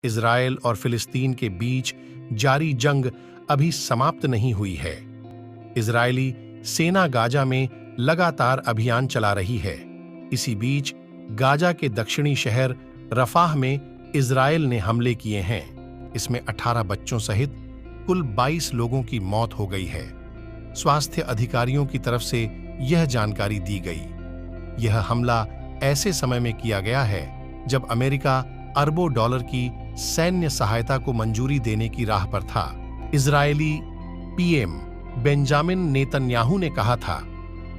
Israel और फिलिस्तीन के बीच जारी जंग अभी समाप्त नहीं हुई है। इजरायली सेना गाजा में लगातार अभियान चला रही है। इसी बीच गाजा के दक्षिणी शहर रफाह में इजराइल ने हमले किए हैं। इसमें 18 बच्चों सहित कुल 22 लोगों की मौत हो गई है। स्वास्थ्य अधिकारियों की तरफ से यह जानकारी दी गई। यह हमला ऐसे समय में किया गया है जब अमेरिका अरबों डॉलर की सैन्य सहायता को मंजूरी देने की राह पर था। इजरायली पीएम बेंजामिन नेतन्याहू ने कहा था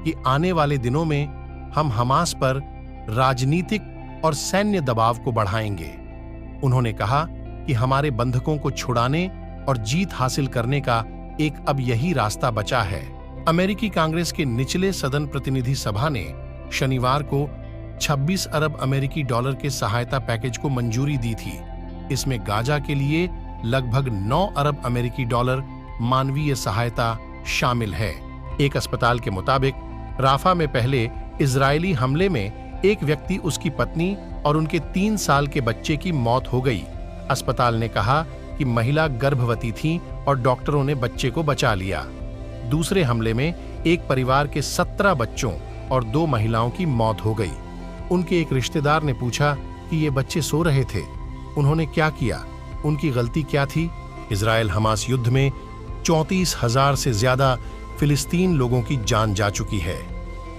कि आने वाले दिनों में हम हमास पर राजनीतिक और सैन्य दबाव को बढ़ाएंगे। उन्होंने कहा कि हमारे बंधकों को छुड़ाने और जीत हासिल करने का एक अब यही रास्ता बचा है। अमेरिकी कांग्रेस के निचले सदन प्रतिनिधि सभा ने शनिवार को 26 अरब अमेरिकी डॉलर के सहायता पैकेज को मंजूरी दी थी। इसमें गाजा के लिए लगभग 9 अरब अमेरिकी डॉलर मानवीय सहायता शामिल है। एक अस्पताल के मुताबिक राफा में पहले इजरायली हमले में एक व्यक्ति, उसकी पत्नी और उनके 3 साल के बच्चे की मौत हो गई। अस्पताल ने कहा कि महिला गर्भवती थी और डॉक्टरों ने बच्चे को बचा लिया। दूसरे हमले में एक परिवार के 17 बच्चों और 2 महिलाओं की मौत हो गई। उनके एक रिश्तेदार ने पूछा कि ये बच्चे सो रहे थे, उन्होंने क्या किया, उनकी गलती क्या थी। इजराइल हमास युद्ध में 34,000 से ज्यादा फिलिस्तीन लोगों की जान जा चुकी है।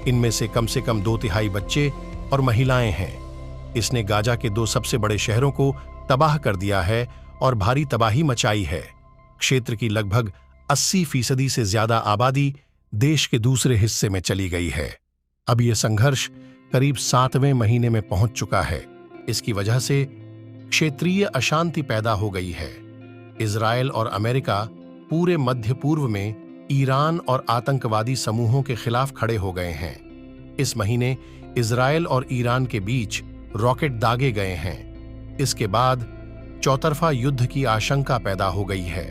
इनमें से कम 2 तिहाई बच्चे और महिलाएं हैं। इसने गाजा के 2 सबसे बड़े शहरों को तबाह कर दिया है और भारी तबाही मचाई है। क्षेत्र की लगभग 80% से ज्यादा आबादी देश के दूसरे हिस्से में चली गई है। अब यह संघर्ष करीब 7वें महीने में पहुंच चुका है। इसकी वजह से क्षेत्रीय अशांति पैदा हो गई है। इजराइल और अमेरिका पूरे मध्य पूर्व में ईरान और आतंकवादी समूहों के खिलाफ खड़े हो गए हैं। इस महीने इजराइल और ईरान के बीच रॉकेट दागे गए हैं। इसके बाद चौतरफा युद्ध की आशंका पैदा हो गई है।